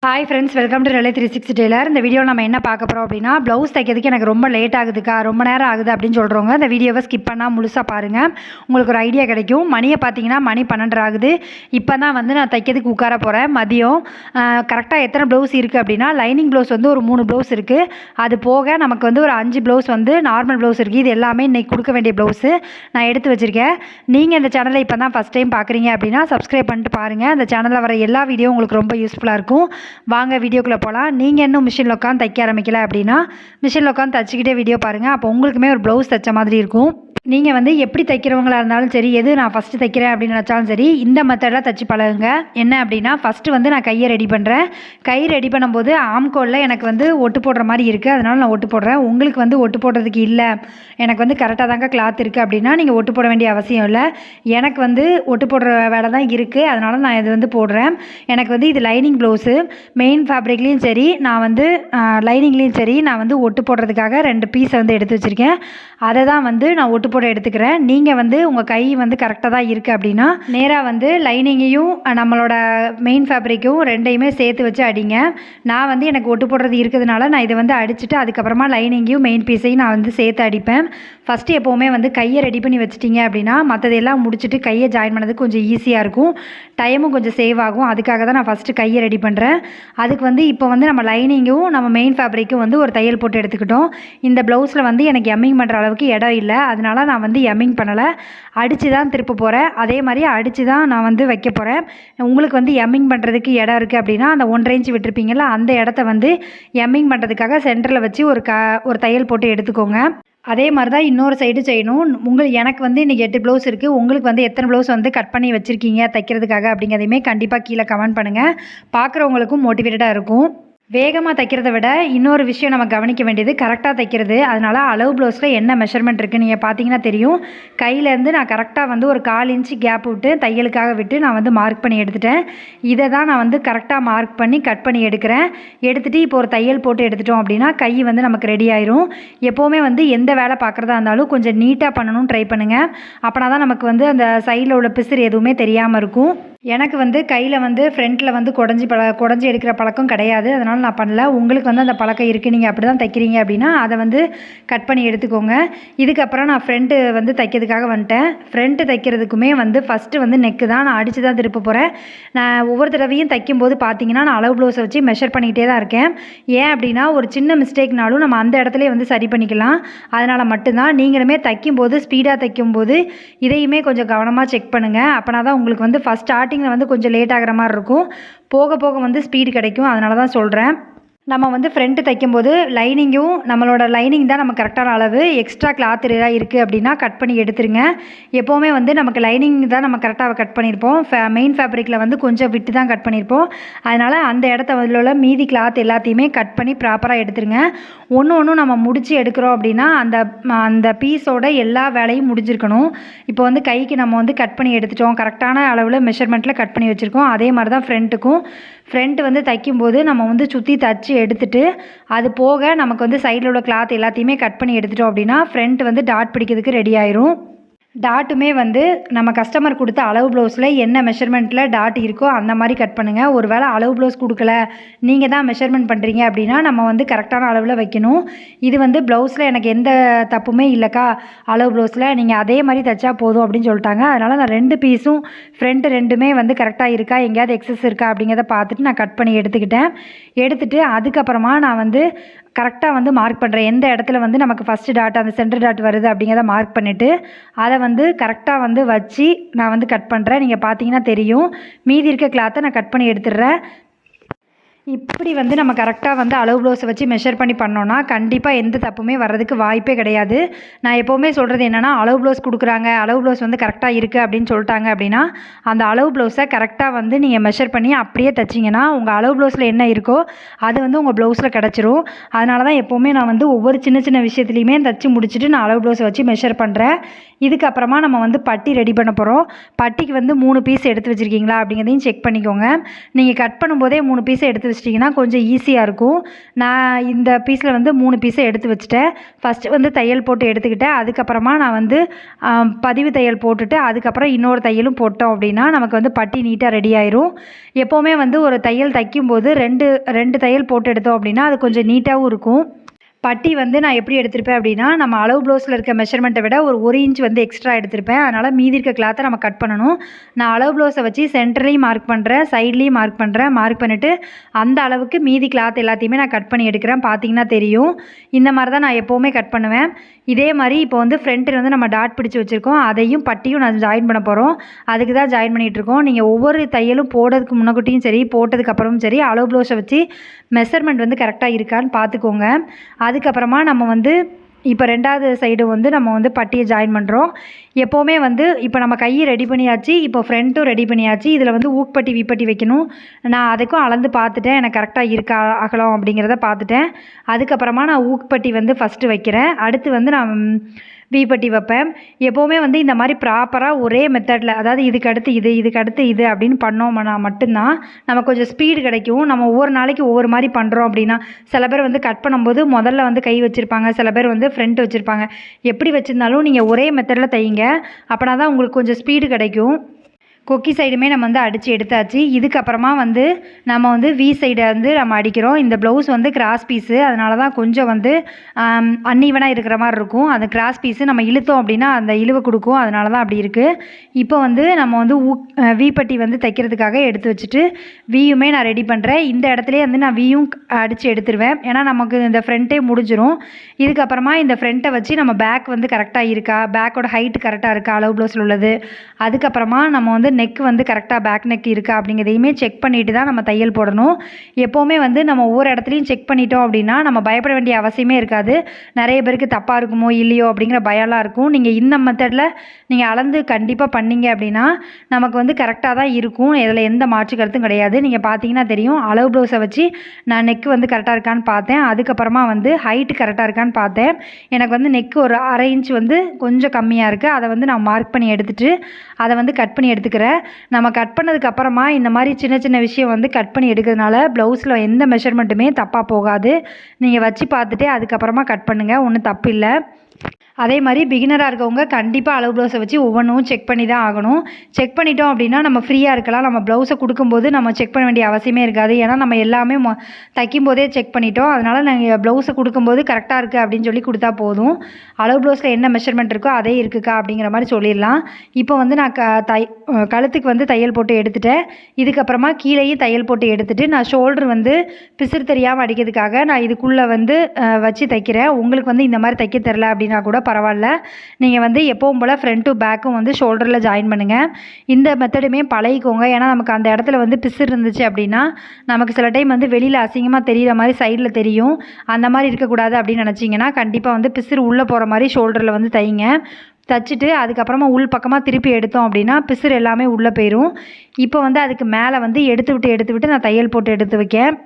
Hi friends, welcome to ரெலே 360 tailor. இந்த வீடியோவில் நம்ம என்ன பார்க்க போகிறோம் அப்படின்னா, ப்ளவுஸ் தைக்கிறதுக்கு எனக்கு ரொம்ப லேட் ஆகுதுக்கா, ரொம்ப நேரம் ஆகுது அப்படின்னு சொல்கிறவங்க இந்த வீடியோவை ஸ்கிப் பண்ணால் முழுசாக பாருங்கள். உங்களுக்கு ஒரு ஐடியா கிடைக்கும். மணியை பார்த்தீங்கன்னா மணி 12 ஆகுது. இப்போ தான் வந்து நான் தைக்கிறதுக்கு உட்கார போகிறேன். மதியம் கரெக்டாக எத்தனை ப்ளவுஸ் இருக்குது அப்படின்னா, லைனிங் ப்ளவுஸ் வந்து ஒரு 3 ப்ளவுஸ் இருக்குது. அது போக நமக்கு வந்து ஒரு 5 ப்ளவுஸ் வந்து நார்மல் ப்ளவுஸ் இருக்குது. இது எல்லாமே இன்றைக்கி கொடுக்க வேண்டிய ப்ளவுஸு நான் எடுத்து வச்சுருக்கேன். நீங்கள் இந்த சேனலை இப்போ தான் ஃபஸ்ட் டைம் பார்க்குறீங்க அப்படின்னா சப்ஸ்கிரைப் பண்ணிட்டு பாருங்கள். இந்த சேனலில் வர எல்லா வீடியோ உங்களுக்கு ரொம்ப யூஸ்ஃபுல்லாக இருக்கும். வாங்க வீடியோக்குள்ளே போகலாம். நீங்கள் இன்னும் மிஷினில் உட்காந்து தைக்க ஆரம்பிக்கல அப்படின்னா மிஷினில் உட்காந்து தைச்சிக்கிட்டே வீடியோ பாருங்கள். அப்போ உங்களுக்குமே ஒரு ப்ளவுஸ் தைச்ச மாதிரி இருக்கும். நீங்கள் வந்து எப்படி தைக்கிறவங்களா இருந்தாலும் சரி, எது நான் ஃபஸ்ட்டு தைக்கிறேன் அப்படின்னு நினச்சாலும் சரி, இந்த மெத்தடில் தைச்சி பழகுங்க. என்ன அப்படின்னா, ஃபஸ்ட்டு வந்து நான் கையை ரெடி பண்ணுறேன். கை ரெடி பண்ணும்போது ஆம்கோலில் எனக்கு வந்து ஒட்டு போடுற மாதிரி இருக்குது, அதனால் நான் ஒட்டு போடுறேன். உங்களுக்கு வந்து ஒட்டு போடுறதுக்கு இல்லை, எனக்கு வந்து கரெக்டாக தாங்க கிளாத் இருக்குது அப்படின்னா நீங்கள் ஒட்டு போட வேண்டிய அவசியம் இல்லை. எனக்கு வந்து ஒட்டு போடுற வேலை தான் இருக்குது, அதனால் நான் இது வந்து போடுறேன். எனக்கு வந்து இது லைனிங் ப்ளவுஸு. மெயின் ஃபேப்ரிக்லேயும் சரி, நான் வந்து லைனிங்லேயும் சரி, நான் வந்து ஒட்டு போடுறதுக்காக 2 பீஸை வந்து எடுத்து வச்சுருக்கேன். அதை தான் வந்து நான் ஒட்டு போட எடுத்துக்கிறேன். நீங்கள் வந்து உங்கள் கை வந்து கரெக்டாக தான் இருக்குது அப்படின்னா நேராக வந்து லைனிங்கையும் நம்மளோட மெயின் ஃபேப்ரிக்கும் 2யுமே சேர்த்து வச்சு அடிங்க. நான் வந்து எனக்கு ஒட்டு போடுறது இருக்கிறதுனால நான் இதை வந்து அடிச்சுட்டு அதுக்கப்புறமா லைனிங்கையும் மெயின் பீஸையும் நான் வந்து சேர்த்து அடிப்பேன். ஃபஸ்ட்டு எப்போவுமே வந்து கையை ரெடி பண்ணி வச்சிட்டிங்க அப்படின்னா மற்றதெல்லாம் முடிச்சுட்டு கையை ஜாயின் பண்ணதுக்கு கொஞ்சம் ஈஸியாக இருக்கும், டைமும் கொஞ்சம் சேவ் ஆகும். அதுக்காக தான் நான் ஃபஸ்ட்டு கையை ரெடி பண்ணுறேன். அதுக்கு வந்து இப்போ வந்து நம்ம லைனிங்கும் நம்ம மெயின் ஃபேப்ரிக்கும் வந்து ஒரு தையல் போட்டு எடுத்துக்கிட்டோம். இந்த ப்ளவுஸில் வந்து எனக்கு எம்மிங் பண்ணுற அளவுக்கு இடம் இல்லை, அதனால நான் வந்து எம்மிங் பண்ணலை, அடித்து தான் திருப்ப போகிறேன். அதே மாதிரி அடித்து தான் நான் வந்து வைக்க போகிறேன். உங்களுக்கு வந்து எம்மிங் பண்ணுறதுக்கு இடம் இருக்குது அப்படின்னா அந்த 1.5 இன்ச் விட்டுருப்பீங்களா, அந்த இடத்த வந்து எம்மிங் பண்ணுறதுக்காக சென்டரில் வச்சு ஒரு தையல் போட்டு எடுத்துக்கோங்க. அதே மாதிரி தான் இன்னொரு சைடு செய்யணும். எனக்கு வந்து இன்றைக்கி 8 ப்ளவுஸ் இருக்குது. உங்களுக்கு வந்து எத்தனை ப்ளவுஸ் வந்து கட் பண்ணி வச்சுருக்கீங்க தைக்கிறதுக்காக அப்படிங்கிறதையுமே கண்டிப்பாக கீழே கமெண்ட் பண்ணுங்கள். பார்க்குறவங்களுக்கும் மோட்டிவேட்டடாக இருக்கும். வேகமாக தைக்கிறத விட இன்னொரு விஷயம் நம்ம கவனிக்க வேண்டியது கரெக்டாக தைக்கிறது. அதனால் அளவு ப்ளவுஸில் என்ன மெஷர்மெண்ட் இருக்குது நீங்கள் பார்த்தீங்கன்னா தெரியும். கையிலேருந்து நான் கரெக்டாக வந்து ஒரு 1/4 இன்ச்சு கேப் விட்டு தையலுக்காக விட்டு நான் வந்து மார்க் பண்ணி எடுத்துட்டேன். இதை தான் நான் வந்து கரெக்டாக மார்க் பண்ணி கட் பண்ணி எடுக்கிறேன். எடுத்துகிட்டு இப்போ ஒரு தையல் போட்டு எடுத்துட்டோம் அப்படின்னா கை வந்து நமக்கு ரெடி ஆயிரும். எப்போவுமே வந்து எந்த வேலை பார்க்குறதா இருந்தாலும் கொஞ்சம் நீட்டாக பண்ணணும்னு ட்ரை பண்ணுங்கள். அப்படின்னா தான் நமக்கு வந்து அந்த சைடில் உள்ள பிசுறு எதுவுமே தெரியாமல் இருக்கும். எனக்கு வந்து கையில் வந்து ஃப்ரண்ட்டில் வந்து குடஞ்சி எடுக்கிற பழக்கம் கிடையாது, அதனால் நான் பண்ணல. உங்களுக்கு வந்து அந்த பழக்கம் இருக்குது, நீங்கள் அப்படி தான் தைக்கிறீங்க அப்படின்னா அதை வந்து கட் பண்ணி எடுத்துக்கோங்க. இதுக்கப்புறம் நான் ஃப்ரண்ட்டு வந்து தைக்கிறதுக்காக வந்துட்டேன். ஃப்ரண்ட்டு தைக்கிறதுக்குமே வந்து ஃபஸ்ட்டு வந்து நெக்கு தான் நான் அடித்து தான் திருப்ப போகிறேன். நான் ஒவ்வொரு தடவையும் தைக்கும்போது பார்த்தீங்கன்னா நான் அளவு ப்ளவுஸை வச்சு மெஷர் பண்ணிக்கிட்டே தான் இருக்கேன். ஏன் அப்படின்னா ஒரு சின்ன மிஸ்டேக்னாலும் நம்ம அந்த இடத்துலேயே வந்து சரி பண்ணிக்கலாம். அதனால் மட்டும்தான் நீங்களுமே தைக்கும்போது ஸ்பீடாக தைக்கும்போது இதையுமே கொஞ்சம் கவனமாக செக் பண்ணுங்கள். அப்போனா தான் உங்களுக்கு வந்து ஃபஸ்ட் வந்து கொஞ்சம் லேட் ஆகிற மாதிரி இருக்கும், போக போக வந்து ஸ்பீடு கிடைக்கும். அதனால தான் சொல்கிறேன். நம்ம வந்து ஃப்ரண்ட்டு தைக்கும்போது லைனிங்கும் நம்மளோட லைனிங் தான் நம்ம கரெக்டான அளவு. எக்ஸ்ட்ரா கிளாத் இருக்குது அப்படின்னா கட் பண்ணி எடுத்துருங்க. எப்போவுமே வந்து நமக்கு லைனிங் தான் நம்ம கரெக்டாக கட் பண்ணியிருப்போம். மெயின் ஃபேப்ரிக்கில் வந்து கொஞ்சம் விட்டு தான் கட் பண்ணியிருப்போம். அதனால் அந்த இடத்த உள்ள மீதி கிளாத் எல்லாத்தையுமே கட் பண்ணி ப்ராப்பராக எடுத்துருங்க. ஒன்று நம்ம முடித்து எடுக்கிறோம் அப்படின்னா அந்த பீஸோட எல்லா வேலையும் முடிஞ்சிருக்கணும். இப்போ வந்து கைக்கு நம்ம வந்து கட் பண்ணி எடுத்துட்டோம், கரெக்டான அளவில் மெஷர்மெண்ட்டில் கட் பண்ணி வச்சுருக்கோம். அதே மாதிரி தான் ஃப்ரண்ட்டு வந்து தைக்கும்போது நம்ம வந்து சுற்றி தச்சு எடுத்துகிட்டு அது போக நமக்கு வந்து சைடில் உள்ள கிளாத் எல்லாத்தையுமே கட் பண்ணி எடுத்துட்டோம் அப்படின்னா ஃப்ரண்ட் வந்து டாட் பிடிக்கிறதுக்கு ரெடி ஆயிரும். டாட்டுமே வந்து நம்ம கஸ்டமர் கொடுத்த அளவு ப்ளவுஸில் என்ன மெஷர்மெண்ட்டில் டாட் இருக்கோ அந்த மாதிரி கட் பண்ணுங்கள். ஒரு வேளை அளவு ப்ளவுஸ் கொடுக்கல, நீங்கள் தான் மெஷர்மெண்ட் பண்ணுறீங்க அப்படின்னா நம்ம வந்து கரெக்டான அளவில் வைக்கணும். இது வந்து ப்ளவுஸில் எனக்கு எந்த தப்புமே இல்லைக்கா, அளவு ப்ளவுஸில் நீங்கள் அதே மாதிரி தைச்சா போதும் அப்படின்னு சொல்லிட்டாங்க. அதனால் நான் 2 பீஸும் ஃப்ரண்ட்டு 2மே வந்து கரெக்டாக இருக்கா, எங்கேயாவது எக்ஸஸ் இருக்கா அப்படிங்கிறத பார்த்துட்டு நான் கட் பண்ணி எடுத்துட்டு அதுக்கப்புறமா நான் வந்து கரெக்டாக வந்து மார்க் பண்ணுறேன். எந்த இடத்துல வந்து நமக்கு ஃபஸ்ட்டு டாட் அந்த சென்டர் டாட் வருது அப்படிங்கிறத மார்க் பண்ணிவிட்டு அதை வந்து கரெக்டாக வந்து வச்சு நான் வந்து கட் பண்ணுறேன். நீங்கள் பார்த்தீங்கன்னா தெரியும், மீதி இருக்க கிளாத்தை நான் கட் பண்ணி எடுத்துடுறேன். இப்படி வந்து நம்ம கரெக்டாக வந்து அளவு ப்ளவுஸை வச்சு மெஷர் பண்ணி பண்ணோன்னா கண்டிப்பாக எந்த தப்புமே வர்றதுக்கு வாய்ப்பே கிடையாது. நான் எப்போவுமே சொல்கிறது என்னென்னா, அளவு ப்ளவுஸ் கொடுக்குறாங்க, அளவு ப்ளவுஸ் வந்து கரெக்டாக இருக்குது அப்படின்னு சொல்லிட்டாங்க அப்படின்னா அந்த அளவு ப்ளவுஸை கரெக்டாக வந்து நீங்கள் மெஷர் பண்ணி அப்படியே தைச்சிங்கன்னா உங்கள் அளவு ப்ளவுஸில் என்ன இருக்கோ அது வந்து உங்கள் ப்ளவுஸில் கிடச்சிரும். அதனால தான் எப்போவுமே நான் வந்து ஒவ்வொரு சின்ன சின்ன விஷயத்துலையுமே தைச்சி முடிச்சுட்டு நான் அளவு ப்ளவுஸை வச்சு மெஷர் பண்ணுறேன். இதுக்கப்புறமா நம்ம வந்து பட்டி ரெடி பண்ண போகிறோம். பட்டிக்கு வந்து 3 பீஸ் எடுத்து வச்சுருக்கீங்களா அப்படிங்கிறதையும் செக் பண்ணிக்கோங்க. நீங்கள் கட் பண்ணும்போதே 3 பீஸை எடுத்து வச்சிட்டிங்கன்னா கொஞ்சம் ஈஸியாக இருக்கும். நான் இந்த பீஸில் வந்து 3 பீஸை எடுத்து வச்சுட்டேன். ஃபஸ்ட்டு வந்து தையல் போட்டு எடுத்துக்கிட்டேன். அதுக்கப்புறமா நான் வந்து பதிவு தையல் போட்டுட்டு அதுக்கப்புறம் இன்னொரு தையலும் போட்டோம் அப்படின்னா நமக்கு வந்து பட்டி நீட்டாக ரெடி ஆயிரும். எப்போவுமே வந்து ஒரு தையல் தைக்கும்போது 2 தையல் போட்டு எடுத்தோம் அப்படின்னா அது கொஞ்சம் நீட்டாகவும் இருக்கும். பட்டி வந்து நான் எப்படி எடுத்திருப்பேன் அப்படின்னா, நம்ம அளவு ப்ளவுஸில் இருக்க மெஷர்மெண்ட்டை விட ஒரு 1 இன்ச் வந்து எக்ஸ்ட்ரா எடுத்திருப்பேன். அதனால் மீதி இருக்க கிளாத்தை நம்ம கட் பண்ணணும். நான் அளவு ப்ளவுஸை வச்சு சென்டர்லேயும் மார்க் பண்ணுறேன், சைட்லேயும் மார்க் பண்ணுறேன். மார்க் பண்ணிவிட்டு அந்த அளவுக்கு மீதி கிளாத் எல்லாத்தையுமே நான் கட் பண்ணி எடுக்கிறேன். பார்த்தீங்கன்னா தெரியும். இந்த மாதிரி தான் நான் எப்போவுமே கட் பண்ணுவேன். இதே மாதிரி இப்போ வந்து ஃப்ரண்ட்டில் வந்து நம்ம டாட் பிடிச்சி வச்சுருக்கோம். அதையும் பட்டியும் நான் ஜாயின் பண்ண போகிறோம். அதுக்கு தான் ஜாயின் பண்ணிகிட்ருக்கோம். நீங்கள் ஒவ்வொரு தையலும் போடுறதுக்கு முன்னக்கூட்டியும் சரி, போட்டதுக்கப்புறமும் சரி, அளவு ப்ளவுஸை வச்சு மெஷர்மெண்ட் வந்து கரெக்டாக இருக்கான்னு பார்த்துக்கோங்க. அதுக்கப்புறமா நம்ம வந்து இப்போ 2வது சைடு வந்து நம்ம வந்து பட்டியை ஜாயின் பண்ணுறோம். எப்போவுமே வந்து இப்போ நம்ம கையை ரெடி பண்ணியாச்சு, இப்போ ஃப்ரண்ட்டும் ரெடி பண்ணியாச்சு. இதில் வந்து ஊக்பட்டி விப்பட்டி வைக்கணும். நான் அதுக்கும் அளந்து பார்த்துட்டேன், எனக்கு கரெக்டாக இருக்கா அகலம் அப்படிங்கிறத பார்த்துட்டேன். அதுக்கப்புறமா நான் ஊக்பட்டி வந்து ஃபஸ்ட்டு வைக்கிறேன். அடுத்து வந்து நான் வீப்பட்டி வைப்பேன். எப்போவுமே வந்து இந்த மாதிரி ப்ராப்பராக ஒரே மெத்தடில், அதாவது இதுக்கு அடுத்து இது, இதுக்கு அடுத்து இது அப்படின்னு பண்ணோம்னா மட்டும்தான் நமக்கு கொஞ்சம் ஸ்பீடு கிடைக்கும். நம்ம ஒவ்வொரு நாளைக்கு ஒவ்வொரு மாதிரி பண்ணுறோம் அப்படின்னா, சில பேர் வந்து கட் பண்ணும்போது முதல்ல வந்து கை வச்சுருப்பாங்க, சில பேர் வந்து ஃப்ரண்ட் வச்சுருப்பாங்க. எப்படி வச்சுருந்தாலும் நீங்கள் ஒரே மெத்தடில் தையுங்க. அப்படின்னா தான் உங்களுக்கு கொஞ்சம் ஸ்பீடு கிடைக்கும். கொக்கி சைடுமே நம்ம வந்து அடித்து எடுத்தாச்சு. இதுக்கப்புறமா வந்து நம்ம வந்து வி சைடை வந்து நம்ம அடிக்கிறோம். இந்த ப்ளவுஸ் வந்து கிராஸ் பீஸு, அதனால தான் கொஞ்சம் வந்து அன்ஈவனாக இருக்கிற மாதிரி இருக்கும். அந்த கிராஸ் பீஸு நம்ம இழுத்தோம் அப்படின்னா அந்த இழுவை கொடுக்கும், அதனால தான் அப்படி இருக்குது. இப்போ வந்து நம்ம வந்து வீப்பட்டி வந்து தைக்கிறதுக்காக எடுத்து வச்சுட்டு வியுமே நான் ரெடி பண்ணுறேன். இந்த இடத்துலேயே வந்து நான் வியும் அடித்து எடுத்துருவேன். ஏன்னா நமக்கு இந்த ஃப்ரண்ட்டே முடிஞ்சிடும். இதுக்கப்புறமா இந்த ஃப்ரண்ட்டை வச்சு நம்ம பேக் வந்து கரெக்டாக இருக்கா, பேக்கோட ஹைட்டு கரெக்டாக இருக்கா அளவு ப்ளவுஸில் உள்ளது. அதுக்கப்புறமா நம்ம வந்து நெக் வந்து கரெக்டாக பேக் நெக் இருக்கா அப்படிங்கிறதையுமே செக் பண்ணிட்டு தான் நம்ம தையல் போடணும். எப்போவுமே வந்து நம்ம ஒவ்வொரு இடத்துலையும் செக் பண்ணிட்டோம் அப்படின்னா நம்ம பயப்பட வேண்டிய அவசியமே இருக்காது. நிறைய பேருக்கு தப்பாக இருக்குமோ இல்லையோ அப்படிங்கிற பயம்லாம் இருக்கும். நீங்கள் இந்த மெத்தடில் நீங்கள் அளந்து கண்டிப்பாக பண்ணீங்க அப்படின்னா நமக்கு வந்து கரெக்டாக தான் இருக்கும். இதில் எந்த மாற்று கருத்தும் கிடையாது. நீங்கள் பார்த்தீங்கன்னா தெரியும். அளவு ப்ளவுஸை வச்சு நான் நெக் வந்து கரெக்டாக இருக்கான்னு பார்த்தேன். அதுக்கப்புறமா வந்து ஹைட்டு கரெக்டாக இருக்கான்னு பார்த்தேன். எனக்கு வந்து நெக் ஒரு 1/2 இன்ச் வந்து கொஞ்சம் கம்மியாக இருக்குது. அதை வந்து நான் மார்க் பண்ணி எடுத்துகிட்டு அதை வந்து கட் பண்ணி எடுத்துக்கிறேன். நம்ம கட் பண்ணதுக்கப்புறமா இந்த மாதிரி சின்ன சின்ன விஷயம் வந்து கட் பண்ணி எடுக்கிறதுனால ப்ளவுஸில் எந்த மெஷர்மெண்ட்டுமே தப்பாக போகாது. நீங்கள் வச்சு பார்த்துட்டு அதுக்கப்புறமா கட் பண்ணுங்கள், ஒன்றும் தப்பு இல்லை. அதே மாதிரி பிகினராக இருக்கவங்க கண்டிப்பாக அளவு ப்ளவுஸை வச்சு ஒவ்வொன்றும் செக் பண்ணி தான் ஆகணும். செக் பண்ணிட்டோம் அப்படின்னா நம்ம ஃப்ரீயாக இருக்கலாம். நம்ம ப்ளவுஸை கொடுக்கும்போது நம்ம செக் பண்ண வேண்டிய அவசியமே இருக்காது. ஏன்னா நம்ம எல்லாமே தைக்கும் போதே செக் பண்ணிட்டோம். அதனால் நாங்கள் ப்ளவுஸை கொடுக்கும்போது கரெக்டாக இருக்குது அப்படின்னு சொல்லி கொடுத்தா போதும். அளவு ப்ளவுஸில் என்ன மெஷர்மெண்ட் இருக்கோ அதே இருக்குக்கா அப்படிங்கிற மாதிரி சொல்லிடலாம். இப்போ வந்து நான் கழுத்துக்கு வந்து தையல் போட்டு எடுத்துட்டேன். இதுக்கப்புறமா கீழேயும் தையல் போட்டு எடுத்துகிட்டு நான் ஷோல்டர் வந்து பிசுறு தெரியாமல் அடிக்கிறதுக்காக நான் இதுக்குள்ளே வந்து வச்சு தைக்கிறேன். உங்களுக்கு வந்து இந்த மாதிரி தைக்க தெரில அப்படின்னா கூட பரவாயில்ல. நீங்கள் வந்து எப்பவும் போல் ஃப்ரண்ட் டு பேக்கும் வந்து ஷோல்டரில் ஜாயின் பண்ணுங்கள். இந்த மெத்தடுமே பழகிக்கோங்க. ஏன்னா நமக்கு அந்த இடத்துல வந்து பிசுறு இருந்துச்சு அப்படின்னா நமக்கு சில டைம் வந்து வெளியில் அசிங்கமாக தெரிகிற மாதிரி சைடில் தெரியும். அந்த மாதிரி இருக்கக்கூடாது அப்படின்னு நினச்சிங்கன்னா கண்டிப்பாக வந்து பிசுறு உள்ளே போகிற மாதிரி ஷோல்டரில் வந்து தைங்க. தைச்சிட்டு அதுக்கப்புறமா உள் பக்கமாக திருப்பி எடுத்தோம் அப்படின்னா பிசுறு எல்லாமே உள்ளே போயிடும். இப்போ வந்து அதுக்கு மேலே வந்து எடுத்து விட்டு நான் தையல் போட்டு எடுத்து வைக்கேன்.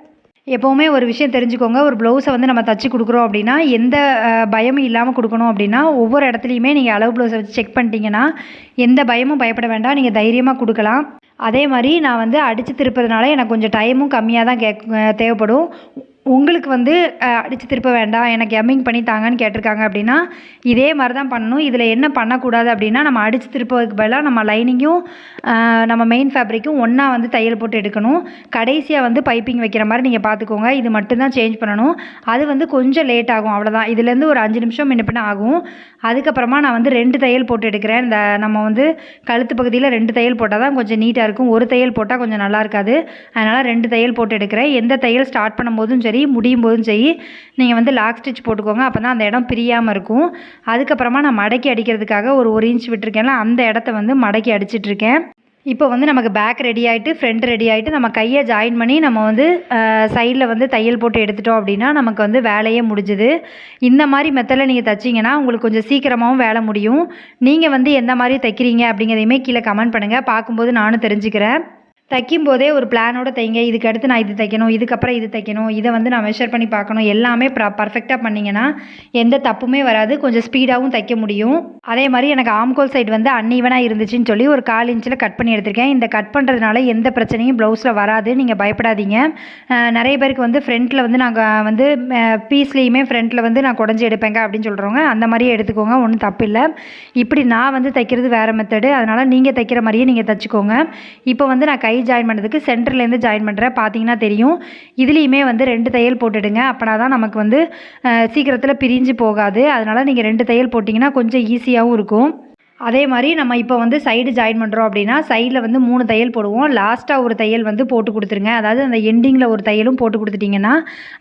எப்போவுமே ஒரு விஷயம் தெரிஞ்சுக்கோங்க. ஒரு ப்ளவுஸை வந்து நம்ம தச்சு கொடுக்குறோம் அப்படின்னா எந்த பயமும் இல்லாமல் கொடுக்கணும். அப்படின்னா ஒவ்வொரு இடத்துலையுமே நீங்கள் அளவு ப்ளவுஸை வச்சு செக் பண்ணிட்டீங்கன்னா எந்த பயமும் பயப்பட வேண்டாம். நீங்கள் தைரியமாக கொடுக்கலாம். அதே மாதிரி நான் வந்து அடித்து திருப்பதுனால எனக்கு கொஞ்சம் டைமும் கம்மியாக தான் தேவைப்படும். உங்களுக்கு வந்து அடித்து திருப்ப வேண்டாம், எனக்கு எம்மிங் பண்ணி தாங்கன்னு கேட்டிருக்காங்க அப்படின்னா இதே மாதிரி தான் பண்ணணும். இதில் என்ன பண்ணக்கூடாது அப்படின்னா நம்ம அடித்து திருப்பதுக்கு பதிலாக நம்ம லைனிங்கும் நம்ம மெயின் ஃபேப்ரிக்கும் ஒன்றா வந்து தையல் போட்டு எடுக்கணும். கடைசியாக வந்து பைப்பிங் வைக்கிற மாதிரி நீங்கள் பார்த்துக்கோங்க. இது மட்டும்தான் சேஞ்ச் பண்ணணும். அது வந்து கொஞ்சம் லேட் ஆகும், அவ்வளோதான். இதுலேருந்து ஒரு 5 நிமிஷம் முன்ன ஆகும். அதுக்கப்புறமா நான் வந்து 2 தையல் போட்டு எடுக்கிறேன். இந்த நம்ம வந்து கழுத்து பகுதியில் 2 தையல் போட்டால் தான் கொஞ்சம் நீட்டாக இருக்கும். ஒரு தையல் போட்டால் கொஞ்சம் நல்லா இருக்காது. அதனால் 2 தையல் போட்டு எடுக்கிறேன். எந்த தையல் ஸ்டார்ட் பண்ணும்போதும் சரி முடியும் போதும் சரி நீங்கள் வந்து லாக் ஸ்டிச் போட்டுக்கோங்க. அப்போ தான் அந்த இடம் பிரியாமல் இருக்கும். அதுக்கப்புறமா நான் மடக்கி அடிக்கிறதுக்காக ஒரு 1 இன்ச் விட்டுருக்கேன்ல, அந்த இடத்த வந்து மடக்கி அடிச்சிட்ருக்கேன். இப்போ வந்து நமக்கு பேக் ரெடி ஆகிட்டு ஃப்ரண்ட் ரெடி ஆகிட்டு நம்ம கையை ஜாயின் பண்ணி நம்ம வந்து சைடில் வந்து தையல் போட்டு எடுத்துட்டோம் அப்படின்னா நமக்கு வந்து வேலையே முடிஞ்சுது. இந்த மாதிரி மெத்தடில் நீங்கள் தைச்சிங்கன்னா உங்களுக்கு கொஞ்சம் சீக்கிரமாகவும் வேலை முடியும். நீங்கள் வந்து எந்த மாதிரி தைக்கிறீங்க அப்படிங்கிறதையுமே கீழே கமெண்ட் பண்ணுங்கள். பார்க்கும்போது நானும் தெரிஞ்சுக்கிறேன். தைக்கும்போதே ஒரு பிளானோட தைங்க. இதுக்கு அடுத்து நான் இது தைக்கணும், இதுக்கப்புறம் இது தைக்கணும், இதை வந்து நான் மெஷர் பண்ணி பார்க்கணும், எல்லாமே பர்ஃபெக்டாக பண்ணிங்கன்னா எந்த தப்புமே வராது. கொஞ்சம் ஸ்பீடாகவும் தைக்க முடியும். அதே மாதிரி எனக்கு ஆம்கோல் சைடு வந்து அன்ஈவனாக இருந்துச்சுன்னு சொல்லி ஒரு 1/4 இன்ச்சில் கட் பண்ணி எடுத்திருக்கேன். இந்த கட் பண்ணுறதுனால எந்த பிரச்சனையும் ப்ளவுஸில் வராது. நீங்கள் பயப்படாதீங்க. நிறைய பேருக்கு வந்து ஃப்ரண்ட்டில் வந்து நாங்கள் வந்து பீஸ்லேயுமே ஃப்ரண்ட்டில் வந்து நான் குடஞ்சி எடுப்பேங்க அப்படின்னு சொல்கிறவங்க அந்த மாதிரியே எடுத்துக்கோங்க, ஒன்றும் தப்பு இல்லை. இப்படி நான் வந்து தைக்கிறது வேறு மெத்தடு, அதனால் நீங்கள் தைக்கிற மாதிரியே நீங்கள் தைச்சிக்கோங்க. இப்போ வந்து நான் கை ஜாயின் பண்ணுறதுக்கு சென்டர்லேருந்து ஜாயின் பண்ணுறேன். பார்த்தீங்கன்னா தெரியும். இதுலேயுமே வந்து 2 தையல் போட்டுடுங்க. அப்போனா தான் நமக்கு வந்து சீக்கிரத்தில் பிரிஞ்சு போகாது. அதனால் நீங்கள் 2 தையல் போட்டிங்கன்னா கொஞ்சம் ஈஸியாகவும் இருக்கும். அதே மாதிரி நம்ம இப்போ வந்து சைடு ஜாயின் பண்ணுறோம் அப்படின்னா சைடில் வந்து 3 தையல் போடுவோம். லாஸ்ட்டாக ஒரு தையல் வந்து போட்டு கொடுத்துருங்க. அதாவது அந்த எண்டிங்கில் ஒரு தையலும் போட்டு கொடுத்துட்டிங்கன்னா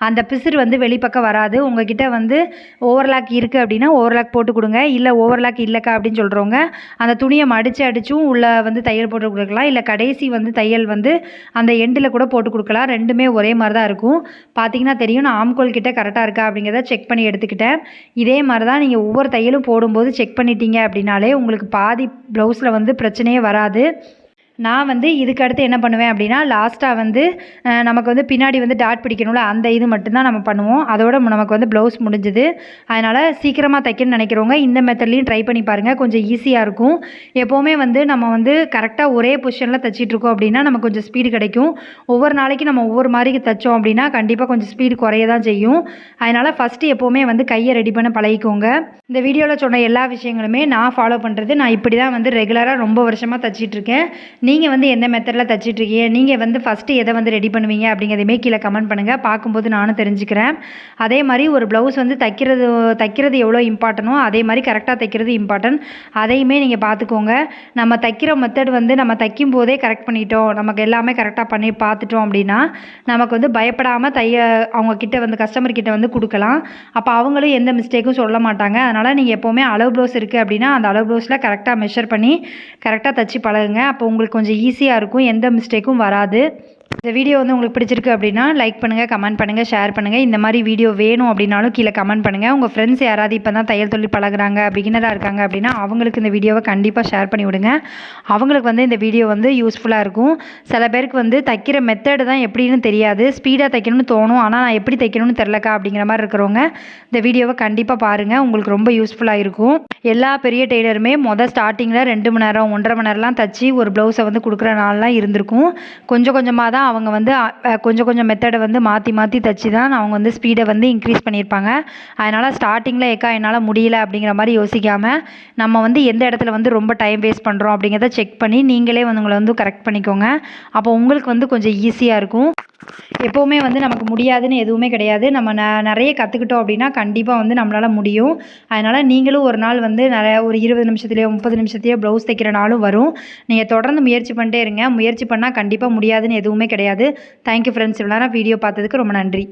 அந்த பிசுறு வந்து வெளிப்பக்கம் வராது. உங்ககிட்ட வந்து ஓவர்லாக் இருக்குது அப்படின்னா ஓவர்லாக் போட்டு கொடுங்க. இல்லை ஓவர்லாக் இல்லைக்கா அப்படின்னு சொல்கிறவங்க அந்த துணியை அடிச்சும் உள்ளே வந்து தையல் போட்டு கொடுக்கலாம். இல்லை கடைசி வந்து தையல் வந்து அந்த எண்டில் கூட போட்டு கொடுக்கலாம். ரெண்டுமே ஒரே மாதிரி தான் இருக்கும். பார்த்தீங்கன்னா தெரியும், நான் ஆம்கோல் கிட்ட கரெக்டாக இருக்கா அப்படிங்கிறத செக் பண்ணி எடுத்துக்கிட்டேன். இதே மாதிரி தான் நீங்கள் ஒவ்வொரு தையலும் போடும்போது செக் பண்ணிட்டீங்க அப்படின்னாலே உங்களுக்கு பாதி ப்ளவுஸில் வந்து பிரச்சனையே வராது. நான் வந்து இதுக்கு அடுத்து என்ன பண்ணுவேன் அப்படின்னா லாஸ்ட்டாக வந்து நமக்கு வந்து பின்னாடி வந்து டாட் பிடிக்கணும்ல, அந்த இது மட்டும்தான் நம்ம பண்ணுவோம். அதோட நமக்கு வந்து ப்ளவுஸ் முடிஞ்சுது. அதனால் சீக்கிரமாக தைக்கணும்னு நினைக்கிறவங்க இந்த மெத்தட்லேயும் ட்ரை பண்ணி பாருங்கள். கொஞ்சம் ஈஸியாக இருக்கும். எப்போவுமே வந்து நம்ம வந்து கரெக்டாக ஒரே பொசிஷனில் தைச்சிட்ருக்கோம் அப்படின்னா நமக்கு கொஞ்சம் ஸ்பீடு கிடைக்கும். ஒவ்வொரு நாளைக்கு நம்ம ஒவ்வொரு மாதிரி தைச்சோம் அப்படின்னா கண்டிப்பாக கொஞ்சம் ஸ்பீடு குறைய தான் செய்யும். அதனால் ஃபஸ்ட்டு எப்போவுமே வந்து கையை ரெடி பண்ண பழகிக்கோங்க. இந்த வீடியோவில் சொன்ன எல்லா விஷயங்களுமே நான் ஃபாலோ பண்ணுறது. நான் இப்படி தான் வந்து ரெகுலராக ரொம்ப வருஷமாக தைச்சிட்ருக்கேன். நீங்கள் வந்து எந்த மெத்தடில் தைச்சிட்ருக்கீங்க, நீங்கள் வந்து ஃபஸ்ட்டு எதை வந்து ரெடி பண்ணுவீங்க அப்படிங்கிறதையுமே கீழே கமெண்ட் பண்ணுங்கள். பார்க்கும்போது நானும் தெரிஞ்சுக்கிறேன். அதே மாதிரி ஒரு ப்ளவுஸ் வந்து தைக்கிறது எவ்வளோ இம்பார்ட்டனோ அதே மாதிரி கரெக்டாக தைக்கிறது இம்பார்ட்டன்ட். அதையுமே நீங்கள் பார்த்துக்கோங்க. நம்ம தைக்கிற மெத்தட் வந்து நம்ம தைக்கும் போதே கரெக்ட் பண்ணிட்டோம், நமக்கு எல்லாமே கரெக்டாக பண்ணி பார்த்துட்டோம் அப்படின்னா நமக்கு வந்து பயப்படாமல் அவங்கக்கிட்ட வந்து கஸ்டமர் கிட்ட வந்து கொடுக்கலாம். அப்போ அவங்களும் எந்த மிஸ்டேக்கும் சொல்ல மாட்டாங்க. அதனால் நீங்கள் எப்போவுமே அளவு ப்ளவுஸ் இருக்குது அப்படின்னா அந்த அளவு ப்ளவுஸில் கரெக்டாக மெஷர் பண்ணி கரெக்டாக தைச்சி பழகுங்க. அப்போ உங்களுக்கு கொஞ்சம் ஈஸியாக இருக்கும், எந்த மிஸ்டேக்கும் வராது. இந்த வீடியோ வந்து உங்களுக்கு பிடிச்சிருக்கு அப்படின்னா லைக் பண்ணுங்கள், கமெண்ட் பண்ணுங்கள், ஷேர் பண்ணுங்கள். இந்த மாதிரி வீடியோ வேணும் அப்படின்னாலும் கீழே கமெண்ட் பண்ணுங்கள். உங்கள் ஃப்ரெண்ட்ஸ் யாராவது இப்போ தான் தையல் தொழில் பழகுறாங்க, பிகினராக இருக்காங்க அப்படின்னா அவங்களுக்கு இந்த வீடியோவை கண்டிப்பாக ஷேர் பண்ணி விடுங்க. அவங்களுக்கு வந்து இந்த வீடியோ வந்து யூஸ்ஃபுல்லாக இருக்கும். சில பேருக்கு வந்து தைக்கிற மெத்தடு தான் எப்படின்னு தெரியாது, ஸ்பீடாக தைக்கணும்னு தோணும், ஆனால் நான் எப்படி தைக்கணும்னு தெரிலக்கா அப்படிங்கிற மாதிரி இருக்கிறவங்க இந்த வீடியோவை கண்டிப்பாக பாருங்கள். உங்களுக்கு ரொம்ப யூஸ்ஃபுல்லாக இருக்கும். எல்லா பெரிய டெய்லருமே ஸ்டார்டிங்கில் 2 மணி நேரம் 1.5 மணி நேரம்லாம் தைச்சி ஒரு ப்ளவுஸை வந்து கொடுக்குற நாள்லாம் இருந்திருக்கும். கொஞ்சம் கொஞ்சமாக தான் அவங்க வந்து கொஞ்சம் மெத்தடை வந்து மாற்றி தைச்சி தான் அவங்க வந்து ஸ்பீடை வந்து இன்க்ரீஸ் பண்ணியிருப்பாங்க. அதனால் ஸ்டார்டிங்கில் என்னால் முடியல அப்படிங்கிற மாதிரி யோசிக்காமல் நம்ம வந்து எந்த இடத்துல வந்து ரொம்ப டைம் வேஸ்ட் பண்ணுறோம் அப்படிங்கிறத செக் பண்ணி நீங்களே வந்து உங்களை வந்து கரெக்ட் பண்ணிக்கோங்க. அப்போ உங்களுக்கு வந்து கொஞ்சம் ஈஸியாக இருக்கும். எப்போவுமே வந்து நமக்கு முடியாதுன்னு எதுவுமே கிடையாது. நம்ம நிறைய கற்றுக்கிட்டோம் அப்படின்னா கண்டிப்பாக வந்து நம்மளால் முடியும். அதனால் நீங்களும் ஒரு நாள் வந்து ஒரு 20 நிமிஷத்துலேயோ 30 நிமிஷத்துலேயோ ப்ளவுஸ் தைக்கிற நாளும் வரும். நீங்கள் தொடர்ந்து முயற்சி பண்ணிட்டே இருங்க. முயற்சி பண்ணால் கண்டிப்பாக முடியாதுன்னு எதுவுமே கிடையாது. Thank you friends. இவ்வளோ நேரம் வீடியோ பார்த்ததுக்கு ரொம்ப நன்றி.